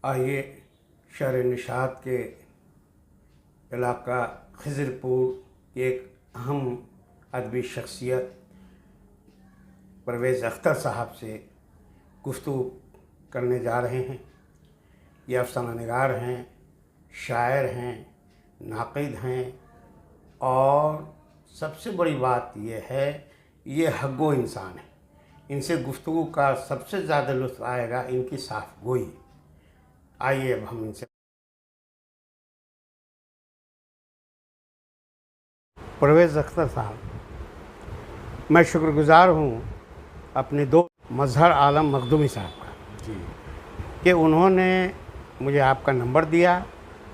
आइए शहर निशात के इलाका खिजरपुर की एक अहम अदबी शख्सियत परवेज़ अख्तर साहब से गुफ्तगू करने जा रहे हैं। ये अफसाना निगार हैं, शायर हैं, नाक़िद हैं और सबसे बड़ी बात यह है, ये हक़्गो इंसान है। इनसे गुफ्तगू का सबसे ज़्यादा लुत्फ़ आएगा इनकी साफ़ गोई। आइए अब हम इनसे। परवेज़ अख्तर साहब, मैं शुक्रगुज़ार हूँ अपने दोस्त मज़हर आलम मखदूमी साहब का जी कि उन्होंने मुझे आपका नंबर दिया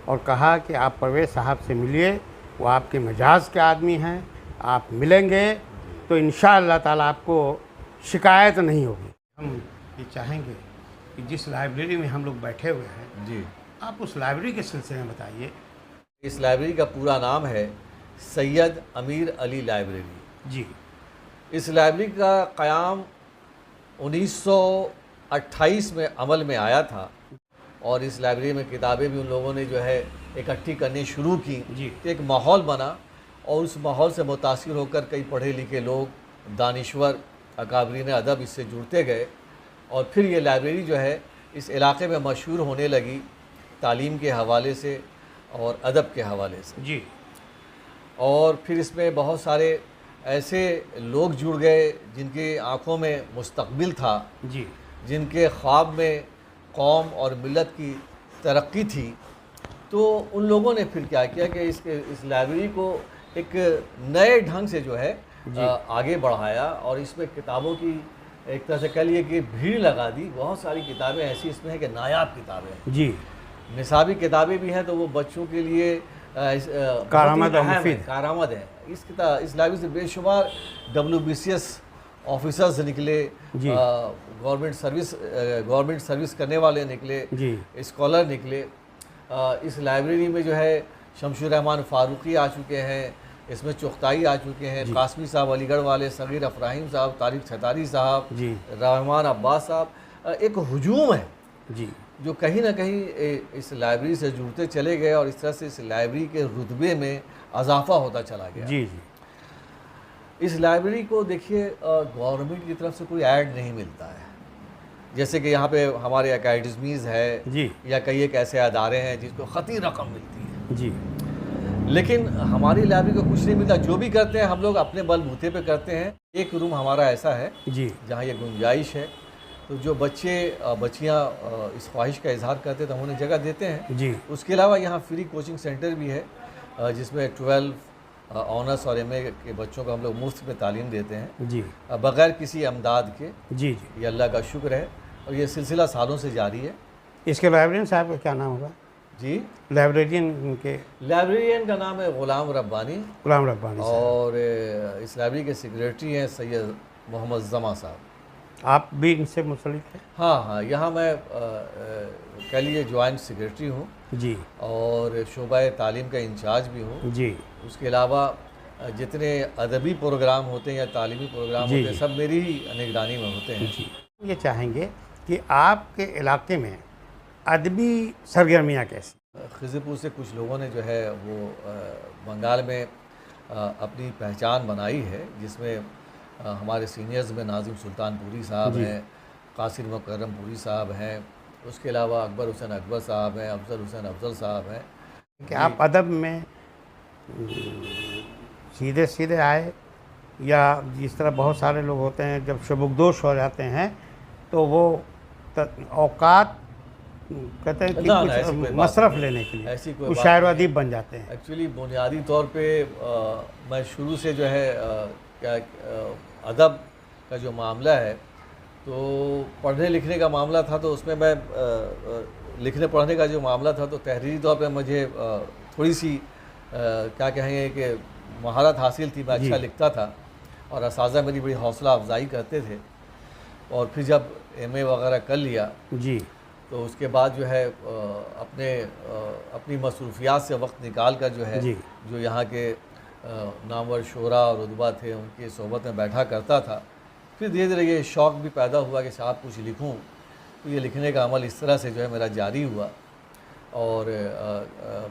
और कहा कि आप परवेज़ साहब से मिलिए, वो आपके मिजाज के आदमी हैं, आप मिलेंगे तो इंशाअल्लाह ताला आपको शिकायत नहीं होगी। हम ये चाहेंगे कि जिस लाइब्रेरी में हम लोग बैठे हुए हैं जी आप उस लाइब्रेरी के सिलसिले में बताइए। इस लाइब्रेरी का पूरा नाम है सैयद अमीर अली लाइब्रेरी। जी इस लाइब्रेरी का क़याम 1928 में अमल में आया था और इस लाइब्रेरी में किताबें भी उन लोगों ने जो है इकट्ठी करनी शुरू की। जी। तो एक माहौल बना और उस माहौल से मुतासिर होकर कई पढ़े लिखे लोग, दानिश्वर, अकाबरीन अदब इससे जुड़ते गए और फिर ये लाइब्रेरी जो है इस इलाके में मशहूर होने लगी तालीम के हवाले से और अदब के हवाले से। जी और फिर इसमें बहुत सारे ऐसे लोग जुड़ गए जिनकी आंखों में मुस्तकबिल था, जी जिनके ख्वाब में कौम और मिलत की तरक्की थी। तो उन लोगों ने फिर क्या किया कि इस लाइब्रेरी को एक नए ढंग से जो है आगे बढ़ाया और इसमें किताबों की एक तरह से कह लिए कि भीड़ लगा दी। बहुत सारी किताबें ऐसी इसमें हैं कि नायाब किताबें हैं, जी निसाबी किताबें भी हैं, तो वो बच्चों के लिए कारआमद और बहुत ही अहम है, मुफीद। कारआमद है। इस लाइब्रेरी से बेशुमार WBCS ऑफिसर्स निकले, जी। गवर्नमेंट सर्विस करने वाले निकले, जी स्कॉलर निकले। इस लाइब्रेरी में जो है शमशुर रहमान फ़ारूकी आ चुके हैं, इसमें चुगताई आ चुके हैं, कासमी साहब अलीगढ़ वाले, सगीर अफराहीम साहब, तारिक छतारी साहब, जी रहमान अब्बास साहब। एक हुजूम है जी जो कहीं ना कहीं इस लाइब्रेरी से जुड़ते चले गए और इस तरह से इस लाइब्रेरी के रुतबे में इजाफा होता चला गया। जी जी इस लाइब्रेरी को देखिए गवर्नमेंट की तरफ से कोई ऐड नहीं मिलता है, जैसे कि यहाँ पे हमारे अकेडमीज़ है जी या कई एक ऐसे अदारे हैं जिसको ख़ती रकम मिलती है, जी लेकिन हमारी लाइब्रेरी को कुछ नहीं मिलता। जो भी करते हैं हम लोग अपने बलबूते पे करते हैं। एक रूम हमारा ऐसा है जी जहाँ ये गुंजाइश है, तो जो बच्चियाँ इस ख्वाहिश का इजहार करते हैं तो हम उन्हें जगह देते हैं। जी उसके अलावा यहाँ फ्री कोचिंग सेंटर भी है जिसमें 12 ऑनर्स और MA के बच्चों को हम लोग मुफ्त में तालीम देते हैं जी बग़ैर किसी अमदाद के। जी जी ये अल्लाह का शुक्र है और ये सिलसिला सालों से जारी है। इसके लाइब्रेरियन साहब का क्या नाम होगा? जी, लाइब्रेरियन के लाइब्रेरियन का नाम है ग़ुलाम रब्बानी गुलाम रब्बानी साहब। और इस लाइब्रेरी के सेक्रेटरी हैं सैयद मोहम्मद जमा साहब। आप भी इनसे मुंसलिक हैं? हाँ, यहाँ मैं कह लिए जॉइंट सेक्रेटरी हूँ जी और शोबा तालीम का इंचार्ज भी हूँ। जी उसके अलावा जितने अदबी प्रोग्राम होते हैं या तालीमी प्रोग्राम जी, होते हैं जी। सब मेरी ही निगरानी में होते हैं। जी ये चाहेंगे कि आपके इलाके में अदबी सरगर्मियाँ कैसी? खिजरपुर से कुछ लोगों ने जो है वो बंगाल में अपनी पहचान बनाई है, जिसमें हमारे सीनियर्स में नाजिम सुल्तानपुरी साहब जी। हैं, कासिर मुकर्रमपुरी साहब हैं, उसके अलावा अकबर हुसैन अकबर साहब हैं, अफजल हुसैन अफजल साहब हैं। कि आप अदब में सीधे सीधे आए या जिस तरह बहुत सारे लोग होते हैं जब शबुकदोश हो जाते हैं तो वो औकात कहते हैं कि ना, ऐसी कोई कुछ बात मसरफ़ नहीं। लेने के लिए ऐसी कोई कुछ बात शायर व नहीं। अदीब बन जाते हैं। एक्चुअली बुनियादी तौर पे मैं शुरू से जो है क्या अदब का जो मामला है, तो पढ़ने लिखने का मामला था, तो उसमें मैं लिखने पढ़ने का जो मामला था तो तहरीरी तौर पे मुझे थोड़ी सी क्या कहेंगे कि महारत हासिल थी। मैं अच्छा लिखता था और असातिज़ा मेरी बड़ी हौसला अफजाई करते थे। और फिर जब MA वगैरह कर लिया जी तो उसके बाद जो है अपनी मसरूफियात से वक्त निकाल कर जो है जी जो यहाँ के नामवर शोरा और रुतबा थे उनकी सोहबत में बैठा करता था। फिर धीरे धीरे ये शौक़ भी पैदा हुआ कि साहब कुछ लिखूँ, तो ये लिखने का अमल इस तरह से जो है मेरा जारी हुआ, और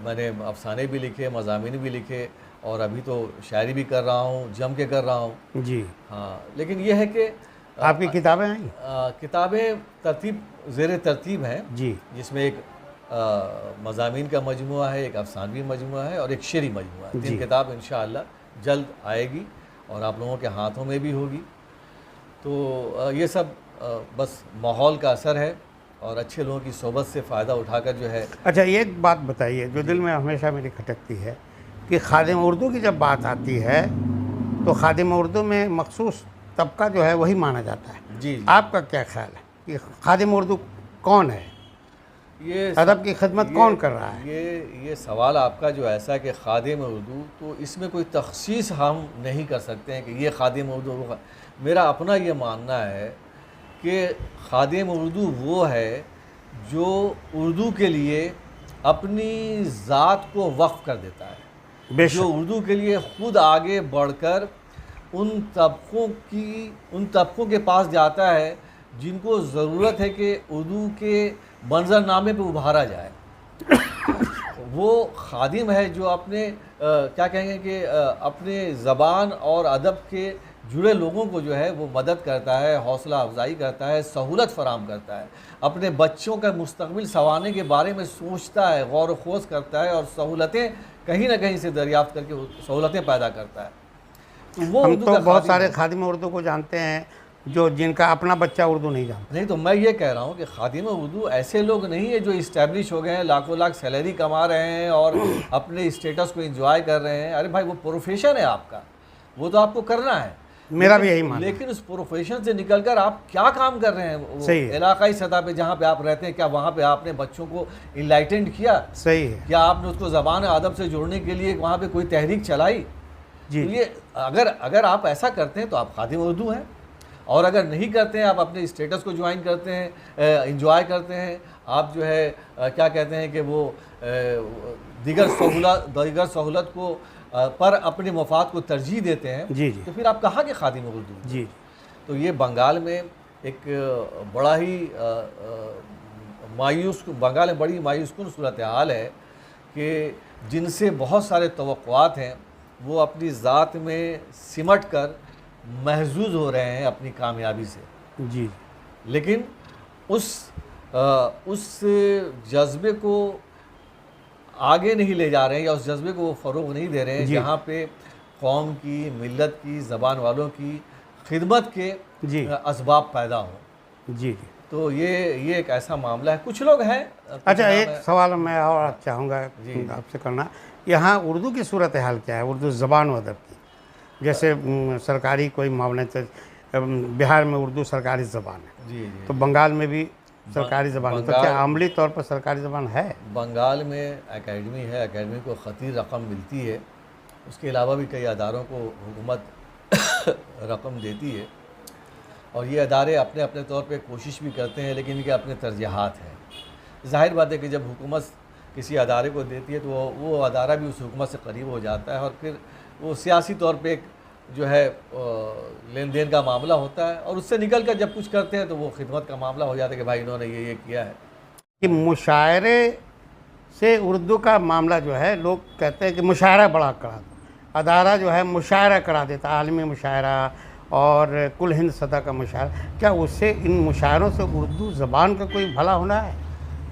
मैंने अफ़साने भी लिखे, मज़ामीन भी लिखे, और अभी तो शायरी भी कर रहा हूँ, जम के कर रहा हूँ जी। हाँ। लेकिन ये है कि आपकी किताबें आई? किताबें तरतीब ज़ेर तरतीब हैं जी। जिसमें एक मज़ामीन का मजमुआ है, एक अफ़सानवी मजमुआ है और एक शेरी मजमुआ है। 3 किताब इंशाअल्लाह जल्द आएगी और आप लोगों के हाथों में भी होगी। तो ये सब बस माहौल का असर है और अच्छे लोगों की सोबत से फ़ायदा उठाकर जो है। अच्छा, एक बात बताइए जो दिल में हमेशा मेरी खटकती है कि खादिम उर्दू की जब बात आती है तो खादिम उर्दू में मखसूस तबका जो है वही माना जाता है। जी। आपका क्या ख्याल है कि खादिम उर्दू कौन है, ये अदब की खिदमत कौन कर रहा है? ये सवाल आपका जो ऐसा है कि खादिम उर्दू, तो इसमें कोई तखसीस हम नहीं कर सकते हैं कि ये खादिम उर्दू। मेरा अपना ये मानना है कि खादिम उर्दू वो है जो उर्दू के लिए अपनी ज़ात को वक्फ़ कर देता है, जो उर्दू के लिए ख़ुद आगे बढ़कर उन तबकों के पास जाता है जिनको ज़रूरत है कि उर्दू के मंजरनामे पे उभारा जाए। वो खादिम है जो अपने क्या कहेंगे कि अपने ज़बान और अदब के जुड़े लोगों को जो है वो मदद करता है, हौसला अफजाई करता है, सहूलत फराम करता है, अपने बच्चों का मुस्तकबिल संवारने के बारे में सोचता है, गौर व खोज करता है और सहूलतें कहीं ना कहीं से दरियाफ्त करके सहूलतें पैदा करता है। तो वो हम तो बहुत सारे खादिम उर्दू को जानते हैं जो जिनका अपना बच्चा उर्दू नहीं जानता। नहीं, तो मैं ये कह रहा हूँ कि खादिम उर्दू ऐसे लोग नहीं है जो इस्टेब्लिश हो गए हैं, लाखों लाख सैलरी कमा रहे हैं और अपने स्टेटस को एंजॉय कर रहे हैं। अरे भाई, वो प्रोफेशन है आपका, वो तो आपको करना है। मेरा भी यही मानना है। लेकिन उस प्रोफेशन से निकलकर आप क्या काम कर रहे हैं वो सही है। इलाकाई सतह पे जहाँ पे आप रहते हैं, क्या वहाँ पे आपने बच्चों को इनलाइटेंड किया? सही है। क्या आपने उसको ज़बान अदब से जोड़ने के लिए वहाँ पे कोई तहरीक चलाई? जी। तो ये अगर आप ऐसा करते हैं तो आप खादिम उर्दू हैं, और अगर नहीं करते हैं, आप अपने स्टेटस को ज्वाइन करते हैं, इंजॉय करते हैं, आप जो है क्या कहते हैं कि वो दीगर सहूलत को पर अपने मफाद को तरजीह देते हैं, जी जी। तो फिर आप कहाँ के खादिम उर्दू? जी। तो ये बंगाल में एक बड़ा ही बंगाल में बड़ी मायूसकुन सूरत हाल है कि जिनसे बहुत सारे तवक्कुआत हैं वो अपनी ज़ात में सिमट कर महजूज हो रहे हैं अपनी कामयाबी से। जी। लेकिन उस जज्बे को आगे नहीं ले जा रहे हैं या उस जज्बे को वो फ़रोग़ नहीं दे रहे हैं जहाँ पे कौम की, मिल्लत की, ज़बान वालों की खिदमत के असबाब पैदा हों। जी। तो ये एक ऐसा मामला है, कुछ लोग हैं। अच्छा, एक सवाल मैं और चाहूँगा आपसे करना, यहाँ उर्दू की सूरत हाल क्या है, उर्दू ज़बान व अदब की? जैसे सरकारी कोई मामले, बिहार में उर्दू सरकारी ज़बान है, जी। तो बंगाल में भी सरकारी ज़बान है, तो क्या अमली तौर पर सरकारी ज़बान है? बंगाल में एकेडमी है, एकेडमी को ख़तीर रकम मिलती है, उसके अलावा भी कई अदारों को हुकूमत रकम देती है, और ये अदारे अपने अपने तौर पे कोशिश भी करते हैं, लेकिन इनके अपने तरजीहात हैं। ज़ाहिर बात है कि जब हुकूमत किसी अदारे को देती है तो वो अदारा भी उस हुकूमत से करीब हो जाता है, और फिर वो सियासी तौर पे एक जो है लेन देन का मामला होता है, और उससे निकल कर जब कुछ करते हैं तो वो खिदमत का मामला हो जाता है कि भाई इन्होंने ये किया है। कि मुशायरे से उर्दू का मामला जो है, लोग कहते हैं कि मुशायरा बड़ा करा, अदारा जो है मुशायरा करा देता, आलमी मुशायरा और कुल हिंद सतह का मुशायरा, क्या उससे इन मुशायरों से उर्दू ज़बान का कोई भला होना है?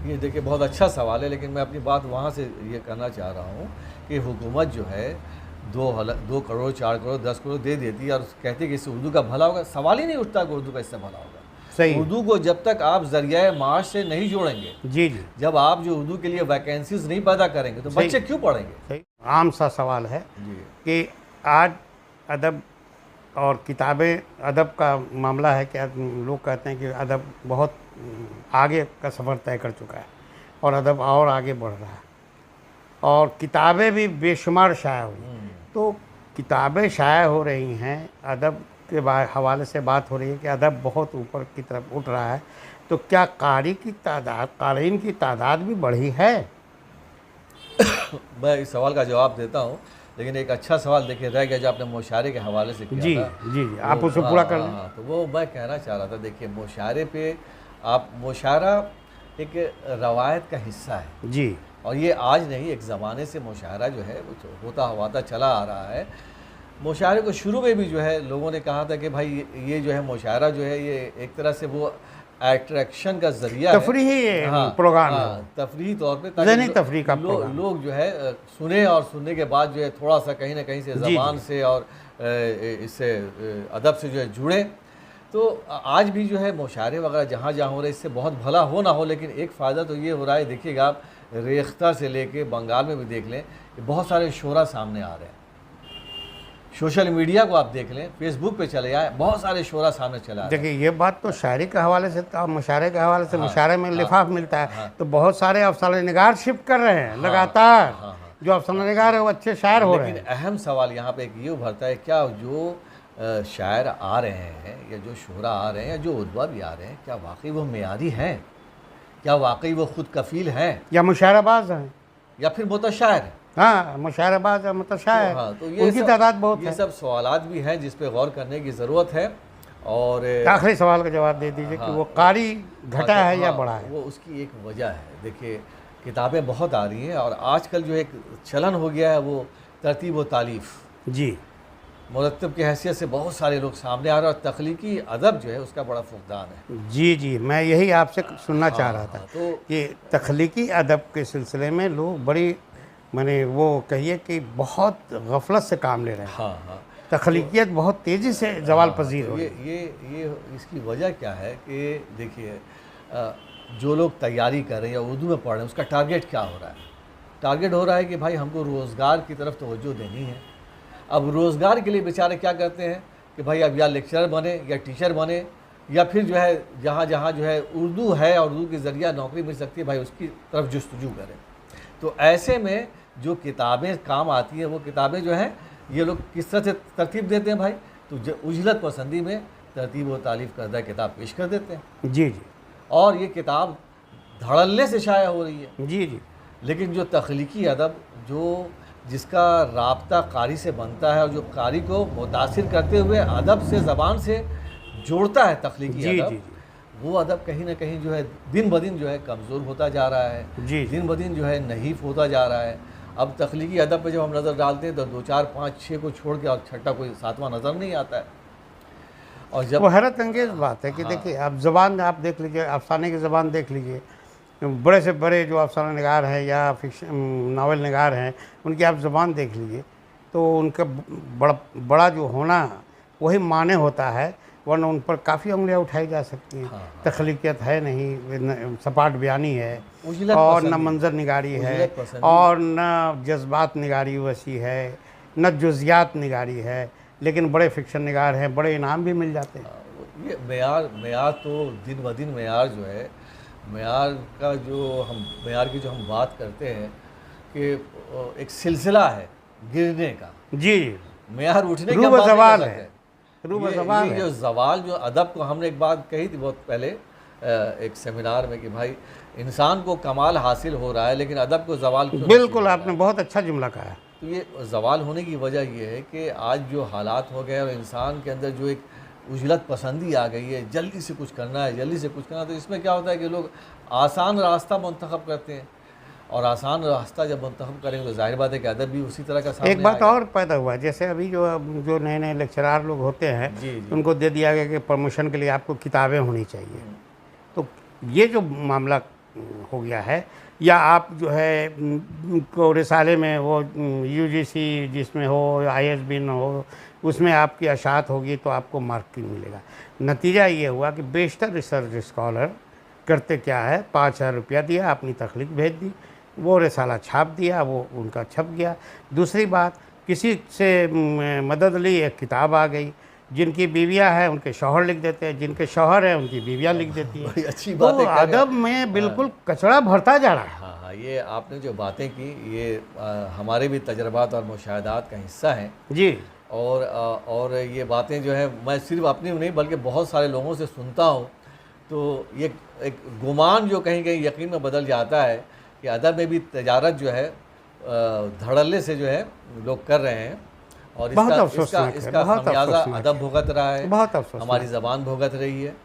ये देखिए बहुत अच्छा सवाल है, लेकिन मैं अपनी बात वहाँ से ये करना चाह रहा हूँ कि हुकूमत जो है 2 करोड़ 4 करोड़ 10 करोड़ दे देती है और कहती है कि इससे उर्दू का भला होगा। सवाल ही नहीं उठता कि उर्दू का इससे भला होगा। सही। उर्दू को जब तक आप ज़रिया माश से नहीं जोड़ेंगे, जी जी, जब आप जो उर्दू के लिए वैकेंसीज नहीं पैदा करेंगे तो बच्चे क्यों पढ़ेंगे? सही। आम सा सवाल है कि आज अदब और किताबें, अदब का मामला है कि लोग कहते हैं कि अदब बहुत आगे का सफ़र तय कर चुका है और अदब और आगे बढ़ रहा है, और किताबें भी बेशुमार शाया हुई। तो किताबें शाया हो रही हैं, अदब के हवाले से बात हो रही है कि अदब बहुत ऊपर की तरफ उठ रहा है, तो क्या क़ारीन की तादाद भी बढ़ी है? मैं इस सवाल का जवाब देता हूँ, लेकिन एक अच्छा सवाल देखिए रह गया जो आपने मुशायरे के हवाले से किया जी था। जी जी, आप उसको पूरा कर लें। तो वो मैं कहना चाह रहा था, देखिए मुशायरे पे आप मुशायरा एक रवायत का हिस्सा है जी। और ये आज नहीं, एक ज़माने से मुशायरा जो है वो होता हुआ चला आ रहा है। मुशायरे को शुरू में भी जो है लोगों ने कहा था कि भाई ये जो है मुशायरा जो है ये एक तरह से वो अट्रैक्शन का ज़रिया है, तफरीही प्रोग्राम है, तफरीही तौर पे, ज़हनी तफरीह का लोग जो है सुने और सुनने के बाद जो है थोड़ा सा कहीं ना कहीं से ज़बान से और इससे अदब से जो है जुड़े। तो आज भी जो है मुशायरे वगैरह जहाँ जहाँ हो रहे, इससे बहुत भला हो ना हो, लेकिन एक फ़ायदा तो ये हो रहा है। देखिएगा आप रेख्ता से लेके बंगाल में भी देख लें कि बहुत सारे शोरा सामने आ रहे हैं। सोशल मीडिया को आप देख लें, फेसबुक पे चले आए, बहुत सारे शोरा सामने चला रहे हैं। देखिए ये बात तो शायरी के हवाले से, मुशायरे के हवाले से, मुशायरे में लिफाफ मिलता है तो बहुत सारे अफसाने निगार शिफ्ट कर रहे हैं लगातार। जो अफसाने निगार है वो अच्छे शायर हो रहे हैं। लेकिन अहम सवाल यहाँ पे एक ये उभरता है, क्या जो शायर आ रहे हैं या जो शोरा आ रहे हैं या जो उद्वा भी आ रहे हैं, क्या वाकई वो मेयारी हैं? क्या वाकई वो खुद कफील हैं या मुशायराबाज हैं या फिर मुतशायर हैं? हाँ, मुशायराबाज है, मुतशायर, तो उनकी तादाद बहुत है। ये सब सवालात भी हैं जिस पे गौर करने की ज़रूरत है। और आखिरी सवाल का जवाब दे दीजिए कि वो कारी घटा है या बढ़ा है? वो उसकी एक वजह है। देखिए किताबें बहुत आ रही हैं और आजकल जो एक चलन हो गया है वो तरतीब व तालीफ़, जी, मुरत्तब की हैसियत से बहुत सारे लोग सामने आ रहे हैं और तख्लीकी अदब जो है उसका बड़ा फुकदान है। जी जी, मैं यही आपसे सुनना चाह रहा था तो कि तख्लीकी अदब के सिलसिले में लोग बड़ी, मैंने वो कहिए कि बहुत गफलत से काम ले रहे हैं। हाँ, तख्लीकियत बहुत तेज़ी से जवाल पजीर हो रही है। ये इसकी वजह क्या है कि देखिए जो लोग तैयारी कर रहे हैं या उर्दू में पढ़ रहे हैं, उसका टारगेट क्या हो रहा है? टारगेट हो रहा है कि भाई हमको रोज़गार की तरफ तवज्जो देनी है। अब रोज़गार के लिए बेचारे क्या करते हैं कि भाई अब या लेक्चरर बने या टीचर बने या फिर जो है जहाँ जहाँ जो है उर्दू है और उर्दू के ज़रिया नौकरी मिल सकती है, भाई उसकी तरफ जुस्तजू करें। तो ऐसे में जो किताबें काम आती हैं वो किताबें जो हैं ये लोग किस तरह से तरतीब देते हैं भाई, तो उजलत पसंदी में तरतीब व तालीफ़ करदा किताब पेश कर देते हैं। जी जी, और ये किताब धड़ल्ले से शाया हो रही है। जी जी, लेकिन जो तख्लीकी अदब जो जिसका राब्ता कारी से बनता है और जो कारी को मुतासिर करते हुए अदब से, ज़बान से जोड़ता है तख्लीकी अदब, वो अदब कहीं ना कहीं जो है दिन ब दिन जो है कमज़ोर होता जा रहा है। जी, दिन ब दिन जो है नहीफ होता जा रहा है। अब तख्लीकी अदब पे जब हम नज़र डालते हैं तो 2, 4, 5, 6 को छोड़ के और छठा कोई सातवां नज़र नहीं आता है। और जब वो हैरत अंगेज़ बात है कि देखिए आप ज़बान आप देख लीजिए, अफसाने की ज़बान देख लीजिए, बड़े से बड़े जो अफसाना निगार हैं या फिक्शन नावल निगार हैं, उनकी आप ज़बान देख लीजिए तो उनका बड़ा जो होना वही माने होता है, वरना उन पर काफ़ी उंगलियां उठाई जा सकती हैं। तख्लीकियत है नहीं, सपाट बयानी है और न मंजर निगारी है और न जज्बात निगारी वसी है, न जुज़ियात निगारी है, लेकिन बड़े फिक्शन निगार हैं, बड़े इनाम भी मिल जाते हैं। ये मेयार तो दिन ब दिन मेयार जो है, मेयार की जो हम बात करते हैं कि एक सिलसिला है गिरने का। जी, मेयार उठने की बात सवाल है। ये जो ज़वाल जो अदब को हमने एक बात कही थी बहुत पहले एक सेमिनार में कि भाई इंसान को कमाल हासिल हो रहा है लेकिन अदब को ज़वाल क्यों? बिल्कुल, आपने बहुत अच्छा जुमला कहा है। तो ये ज़वाल होने की वजह ये है कि आज जो हालात हो गए और इंसान के अंदर जो एक उजलत पसंदी आ गई है, जल्दी से कुछ करना है, जल्दी से कुछ करना है, तो इसमें क्या होता है कि लोग आसान रास्ता मुंतखब करते हैं और आसान रास्ता जब मुंतखब करेंगे तो जाहिर बात है कि अदब भी उसी तरह का सामने एक बात और पैदा हुआ है, जैसे अभी जो नए नए लेक्चरार लोग होते हैं उनको दे दिया गया कि प्रमोशन के लिए आपको किताबें होनी चाहिए। तो ये जो मामला हो गया है, या आप जो है को रिसाले में वो UGC जिसमें हो, ISB न हो, उसमें आपकी अशात होगी तो आपको मार्किंग मिलेगा। नतीजा ये हुआ कि बेशतर रिसर्च स्कॉलर करते क्या है, 5,000 रुपया दिया, अपनी तख्लीक भेज दी, वो रिसाला छाप दिया, वो उनका छप गया। दूसरी बात, किसी से मदद ली, एक किताब आ गई, जिनकी बीवियां हैं उनके शौहर लिख देते हैं, जिनके शौहर हैं उनकी बीवियां लिख देती हैं। अच्छी बात है, अदब में बिल्कुल कचरा भरता जा रहा है। हाँ, ये आपने जो बातें की ये हमारे भी तजर्बात और मुशाहदात का हिस्सा हैं जी। और ये बातें जो है मैं सिर्फ अपनी नहीं बल्कि बहुत सारे लोगों से सुनता हूँ, तो ये एक गुमान जो कहीं कहीं यकीन में बदल जाता है कि अदब में भी तजारत जो है धड़ल्ले से जो है लोग कर रहे हैं और इसका खमियाजा अदब भुगत रहा है, बहुत अफसोस, हमारी ज़बान भुगत रही है।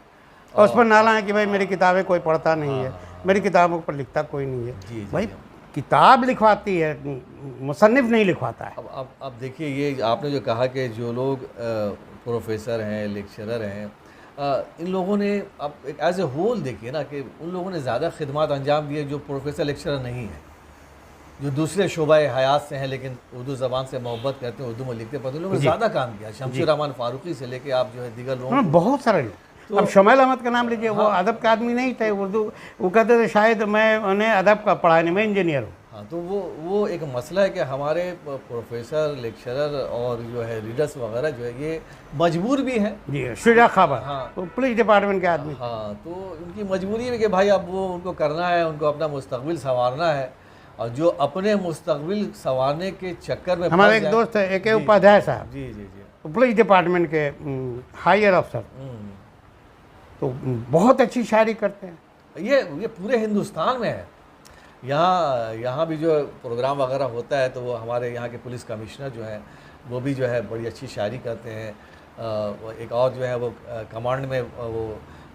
और उस पर नाला है कि भाई मेरी किताबें कोई पढ़ता नहीं है, मेरी किताबों पर लिखता कोई नहीं है। भाई किताब लिखवाती है, मुसन्निफ नहीं लिखवाता है। अब देखिए, ये आपने जो कहा कि जो लोग प्रोफेसर हैं, लेक्चरर हैं, इन लोगों ने अब एक एज ए होल देखिए ना कि उन लोगों ने ज़्यादा खिदमत अंजाम दी है जो प्रोफेसर लेक्चरर नहीं है, जो दूसरे शोबा हयात से हैं लेकिन उर्दू ज़बान से मोहब्बत करते हैं, उर्दू में लिखते पढ़ते, उन लोगों ने ज़्यादा काम किया। शमशुर रहमान फारूकी से लेके आप जो है दीगर लोगों, बहुत सारे लोग। अब शमाइल अहमद का नाम लीजिए, वो अदब का आदमी नहीं थे, उर्दू वो कहते थे शायद मैं उन्हें अदब का पढ़ा नहीं, मैं इंजीनियर हूँ। हाँ, तो वो एक मसला है कि हमारे प्रोफेसर लेक्चरर और जो है रीडर्स वगैरह जो है ये मजबूर भी हैं। जी, शुजा खबर, हाँ, तो पुलिस डिपार्टमेंट के आदमी। हाँ, तो उनकी मजबूरी है कि भाई अब वो उनको करना है, उनको अपना मुस्तकबिल संवारना है, और जो अपने मुस्तकबिल संवारने के चक्कर में हमारे एक दोस्त है AK उपाध्याय साहब, जी जी जी, पुलिस डिपार्टमेंट के हायर अफसर, तो बहुत अच्छी शायरी करते हैं। ये पूरे हिंदुस्तान में है। यहाँ भी जो प्रोग्राम वगैरह होता है तो वो हमारे यहाँ के पुलिस कमिश्नर जो हैं वो भी जो है बड़ी अच्छी शायरी करते हैं। एक और जो है वो कमांड में वो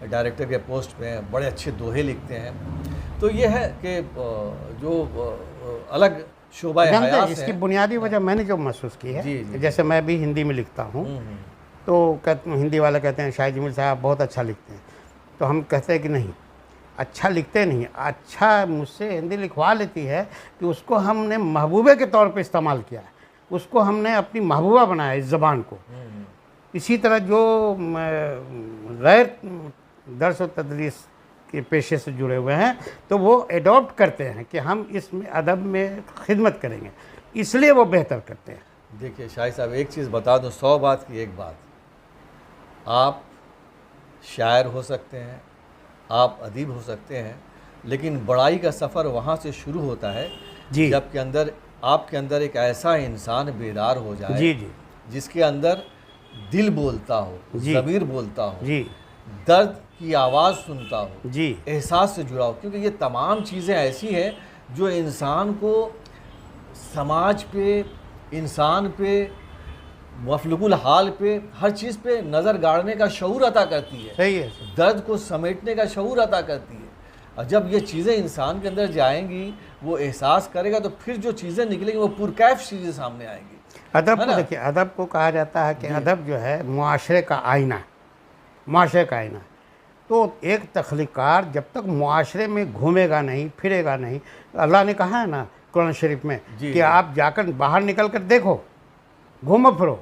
डायरेक्टर के पोस्ट पे हैं, बड़े अच्छे दोहे लिखते हैं। तो ये है कि जो अलग शोबा हयात से इसकी बुनियादी वजह मैंने जो महसूस की है, जी। जैसे मैं भी हिंदी में लिखता हूँ, तो हिंदी वाले कहते हैं शाहिद जमील साहब बहुत अच्छा लिखते हैं, तो हम कहते हैं कि नहीं, अच्छा लिखते नहीं, अच्छा मुझसे हिंदी लिखवा लेती है कि उसको हमने महबूबे के तौर पे इस्तेमाल किया है, उसको हमने अपनी महबूबा बनाया इस ज़बान को। इसी तरह जो गैर दर्स व तदरीस के पेशे से जुड़े हुए हैं तो वो एडॉप्ट करते हैं कि हम इसमें अदब में खिदमत करेंगे, इसलिए वो बेहतर करते हैं। देखिए शाहिद साहब, एक चीज़ बता दूँ, 100 बात की एक बात, आप शायर हो सकते हैं, आप अदीब हो सकते हैं, लेकिन बड़ाई का सफ़र वहाँ से शुरू होता है जी, जबकि आपके अंदर एक ऐसा इंसान बेदार हो जाए जी जी, जिसके अंदर दिल बोलता हो, ज़मीर बोलता हो जी, दर्द की आवाज़ सुनता हो जी, एहसास से जुड़ा हो, क्योंकि ये तमाम चीज़ें ऐसी हैं जो इंसान को समाज पे, इंसान पे, मफलुकुल हाल पे, हर चीज़ पे नज़र गाड़ने का शऊर अता करती है। सही है। दर्द को समेटने का शऊर अता करती है, और जब ये चीज़ें इंसान के अंदर जाएंगी, वो एहसास करेगा, तो फिर जो चीज़ें निकलेंगी वो पुरकैफ चीज़ें सामने आएंगी। अदब को देखिए, अदब को कहा जाता है कि अदब जो है मुआशरे का आईना, मुआशरे का आईना। तो एक तख्लीकार जब तक मुआशरे में घूमेगा नहीं, फिरेगा नहीं, अल्लाह ने कहा है ना कुरान शरीफ में कि आप जाकर बाहर निकल कर देखो, घूमो फिरो।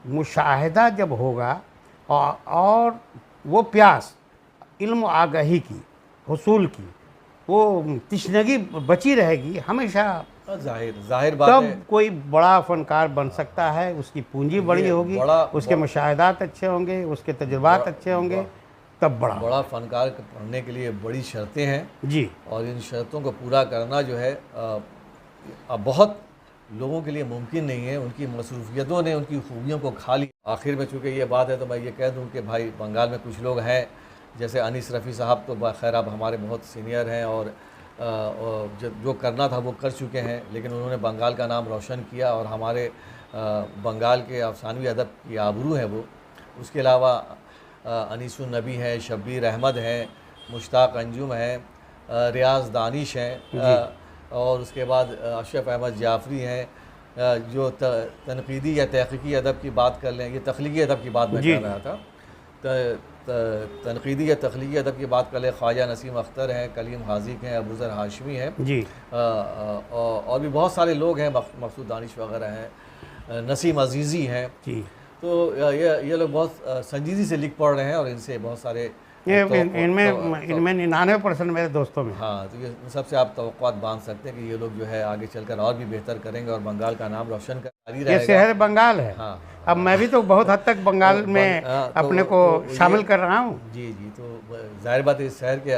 मुशाहिदा जब होगा और वो प्यास इल्म आगाही की, हुसूल की, वो तिश्नगी बची रहेगी हमेशा, जाहिर बात है, तब कोई बड़ा फनकार बन सकता है। उसकी पूंजी बड़ी होगी, उसके मुशाहिदात अच्छे होंगे, उसके तजुर्बात अच्छे होंगे, तब बड़ा फनकार बनने के लिए बड़ी शर्तें हैं जी, और इन शर्तों को पूरा करना जो है अब बहुत लोगों के लिए मुमकिन नहीं है। उनकी मसरूफियतों ने उनकी खूबियों को खा लिया। आखिर में चूँकि ये बात है तो मैं ये कह दूँ कि भाई बंगाल में कुछ लोग हैं, जैसे अनीस रफ़ी साहब, तो खैर अब हमारे बहुत सीनियर हैं और जो करना था वो कर चुके हैं, लेकिन उन्होंने बंगाल का नाम रोशन किया और हमारे बंगाल के अफसानवी अदब की आबरू है वो। उसके अलावा अनीसुन नबी हैं, शब्बीर अहमद हैं, मुश्ताक अंजुम हैं, रियाज दानिश हैं, और उसके बाद अशरफ अहमद जाफरी हैं। जो तनकीदी या तहक़ीक़ी अदब की बात कर लें, ये तख्लीक़ी अदब की बात मैं कर रहा था, तनकीदी या तख्लीक़ी अदब की बात कर लें, ख्वाजा नसीम अख्तर हैं, कलीम हाजिक हैं, अबूज़र हाशमी हैं जी, और भी बहुत सारे लोग हैं, मकसूद दानिश वगैरह हैं, नसीम अजीज़ी हैं जी। तो ये लोग बहुत संजीदगी से लिख पढ़ रहे हैं और इनसे बहुत सारे इनमें 99% मेरे दोस्तों में। हाँ, तो ये सबसे आप तवक्कुआत बांध सकते हैं कि ये लोग जो है आगे चलकर और भी बेहतर करेंगे और बंगाल का नाम रोशन कर ये शहर बंगाल है। हाँ, अब मैं भी तो बहुत हद तक बंगाल में अपने को शामिल कर रहा हूँ। जी जी, तो जाहिर बात है इस शहर के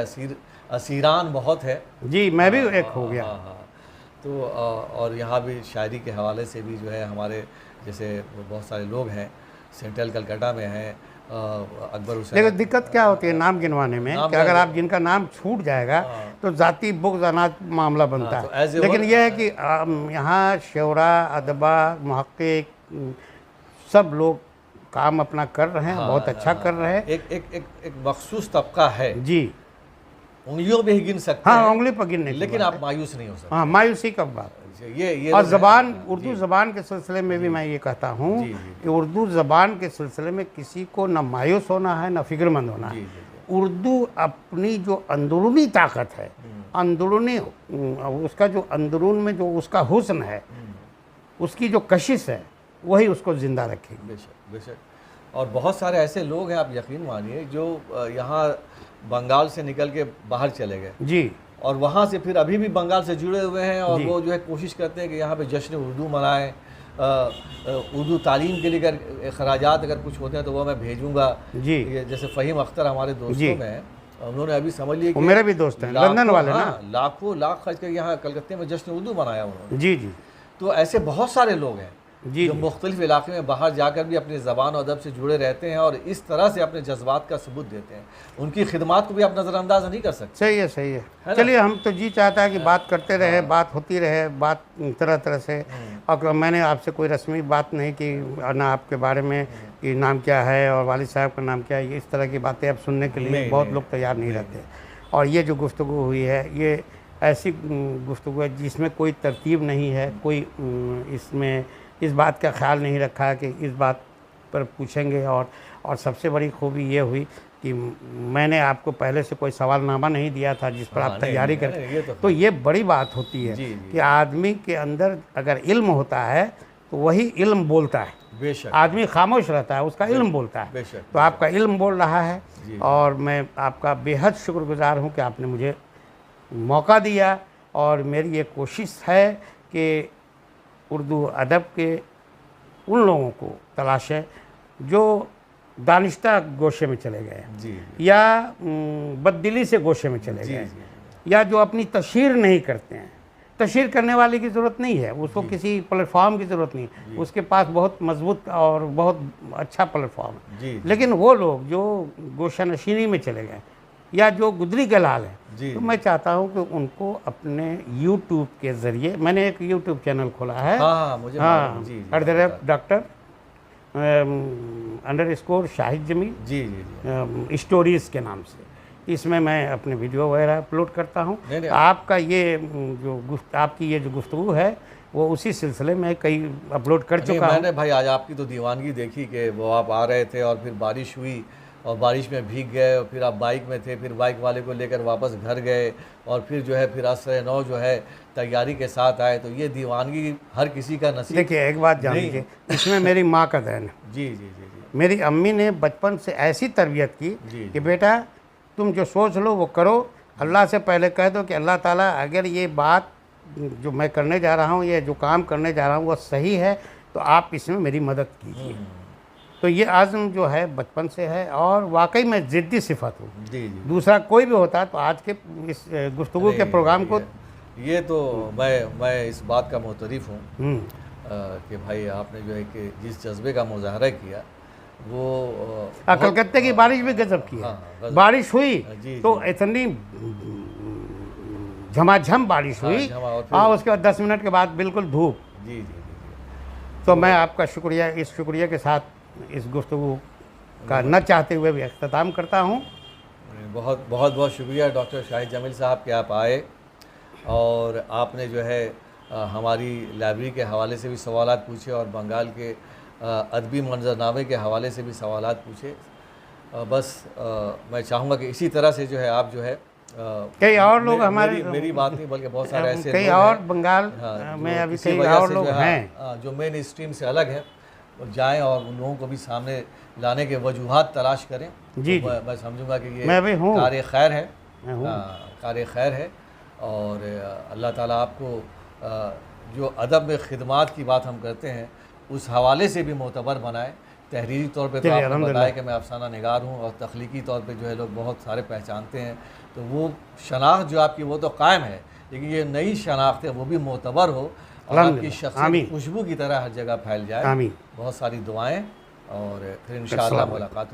असीरान बहुत है। जी, मैं भी एक हो गया। हाँ, तो और यहाँ भी शायरी के हवाले से भी जो है हमारे जैसे बहुत सारे लोग हैं, सेंट्रल कलकत्ता में हैं, अकबर हुसैन। देखो दिक्कत क्या होती है नाम गिनवाने में कि अगर आप जिनका नाम छूट जाएगा तो ज़ाती बुग़्ज़ अनाज मामला बनता है। लेकिन यह है कि यहाँ शोरा, अदबा, मुहक्किक सब लोग काम अपना कर रहे हैं, बहुत अच्छा कर रहे हैं। एक मखसूस तबका है जी, उंगलियों में ही गिन सकते हाँ हैं, उंगली पर गिनने की लेकिन बात आप मायूस नहीं हो सकते। हाँ, मायूसी का बात। ये और लोग ज़बान, हैं। उर्दू ज़बान के सिलसिले में भी मैं ये कहता हूँ जी, जी, कि उर्दू ज़बान के सिलसिले में किसी को न मायूस होना है न फिक्रमंद होना जी, है। जी, उर्दू अपनी जो अंदरूनी ताकत है, अंदरूनी उसका जो अंदरून में जो उसका हुस्न है, उसकी जो कशिश है, वही उसको ज़िंदा रखेगी। बेशक बेशक। और बहुत सारे ऐसे लोग हैं, आप यकीन मानिए, जो यहाँ बंगाल से निकल के बाहर चले गए जी, और वहाँ से फिर अभी भी बंगाल से जुड़े हुए हैं, और जी। वो जो है कोशिश करते हैं कि यहाँ पे जश्न उर्दू मनाएं। उर्दू तालीम के लिए अगर अखराजात अगर कुछ होते हैं तो वो मैं भेजूँगा। जी, ये जैसे फ़हीम अख्तर हमारे दोस्तों में हैं, उन्होंने अभी समझ लिया वो मेरे भी दोस्त हैं, लंदन वाले ना। लाखों लाख खर्च कर यहाँ कलकत्ते में जश्न उर्दू मनाया उन्होंने। जी जी तो ऐसे बहुत सारे लोग हैं जी जो जी। मुख्तलिफ इलाके में बाहर जाकर भी अपनी ज़बान और अदब से जुड़े रहते हैं और इस तरह से अपने जज्बात का सबूत देते हैं। उनकी खिदमात को भी आप नज़रअंदाज नहीं कर सकते। सही है, सही है। ना? चलिए, हम तो जी चाहता है कि बात करते रहे, बात होती रहे, बात तरह तरह से। और मैंने आपसे कोई रस्मी बात नहीं की, ना आपके बारे में कि नाम क्या है और वालिद साहब का नाम क्या है, इस तरह की बातें अब सुनने के लिए बहुत लोग तैयार नहीं रहते। और ये जो गुफ्तगू हुई है, ये ऐसी गुफ्तगू है जिसमें कोई तरतीब नहीं है, कोई इसमें इस बात का ख्याल नहीं रखा है कि इस बात पर पूछेंगे। और सबसे बड़ी खूबी ये हुई कि मैंने आपको पहले से कोई सवालनामा नहीं दिया था जिस पर आप तैयारी करते, तो ये बड़ी बात होती है कि आदमी के अंदर अगर इल्म होता है तो वही इल्म बोलता है। बेशक। आदमी खामोश रहता है, उसका इल्म बोलता है। तो आपका इल्म बोल रहा है, और मैं आपका बेहद शुक्रगुजार हूँ कि आपने मुझे मौका दिया। और मेरी ये कोशिश है कि उर्दू अदब के उन लोगों को तलाशें जो दानिश्ता गोशे में चले गए या बददिली से गोशे में चले गए, या जो अपनी तशहीर नहीं करते हैं। तशहीर करने वाले की ज़रूरत नहीं है, उसको किसी प्लेटफॉर्म की ज़रूरत नहीं, उसके पास बहुत मजबूत और बहुत अच्छा प्लेटफॉर्म है। लेकिन वो लोग जो गोशा नशीनी में चले गए या जो गुदरी के लाल हैं, तो मैं चाहता हूं कि उनको अपने YouTube के ज़रिए, मैंने एक YouTube चैनल खोला है, डॉक्टर __ शाहिद जमील स्टोरीज़ के नाम से। इसमें मैं अपने वीडियो वगैरह अपलोड करता हूं। आपका ये आपकी ये जो गुफ्तगू है वो उसी सिलसिले में कई अपलोड कर चुका हूं। मैंने भाई आज आपकी तो दीवानगी देखी कि वो आप आ रहे थे और फिर बारिश हुई और बारिश में भीग गए, और फिर आप बाइक में थे, फिर बाइक वाले को लेकर वापस घर गए, और फिर जो है फिर असर 9 जो है तैयारी के साथ आए। तो ये दीवानगी हर किसी का नसीब। देखिए, एक बात जान लीजिए, इसमें मेरी माँ का देन है। जी। मेरी अम्मी ने बचपन से ऐसी तरबियत की कि बेटा तुम जो सोच लो वो करो, अल्लाह से पहले कह दो कि अल्लाह ताला अगर ये बात जो मैं करने जा रहा हूँ, ये जो काम करने जा रहा हूँ वो सही है, तो आप इसमें मेरी मदद कीजिए। तो ये आज़म जो है बचपन से है, और वाकई में ज़िद्दी सिफत हूँ। दूसरा कोई भी होता तो आज के इस गुफ्तगू के प्रोग्राम को, ये तो मैं इस बात का मुतरिफ़ हूँ कि भाई आपने जो है कि जिस जज्बे का मुजाहरा किया वो कलकत्ते की बारिश भी गजब की है। बारिश हुई तो इतनी झमाझम बारिश हुई, और उसके बाद 10 मिनट के बाद बिल्कुल धूप। जी। तो मैं आपका शुक्रिया के साथ इस गुफ्तगू का न चाहते हुए भी अख्ताम करता हूँ। बहुत शुक्रिया डॉक्टर शाहिद जमील साहब कि आप आए और आपने जो है हमारी लाइब्रेरी के हवाले से भी सवालात पूछे और बंगाल के अदबी मंजरनामे के हवाले से भी सवालात पूछे। मैं चाहूँगा कि इसी तरह से जो है आप जो है कई और लोग हमारे, मेरी बात नहीं बल्कि बहुत सारे ऐसे कई और बंगाल में अभी कई और लोग हैं जो मेन स्ट्रीम से अलग है, जाएं और उन लोगों को भी सामने लाने के वजूहात तलाश करें। जी, तो मैं समझूंगा कि ये कार्य खैर है, कार्य खैर है। और अल्लाह ताला आपको जो अदब में खिदमात की बात हम करते हैं उस हवाले से भी मोतबर बनाए। तहरीरी तौर पे तो आपने बताया कि मैं अफसाना निगार हूँ, और तख्लीकी तौर पे जो है लोग बहुत सारे पहचानते हैं। तो वो शनाख्त जो आपकी वो तो कायम है, लेकिन ये नई शनाख्त है वो भी मोतबर हो और आपकी शख्सियत खुशबू की तरह हर जगह फैल जाए। बहुत सारी दुआएं, और फिर इंशाअल्लाह मुलाकात हो।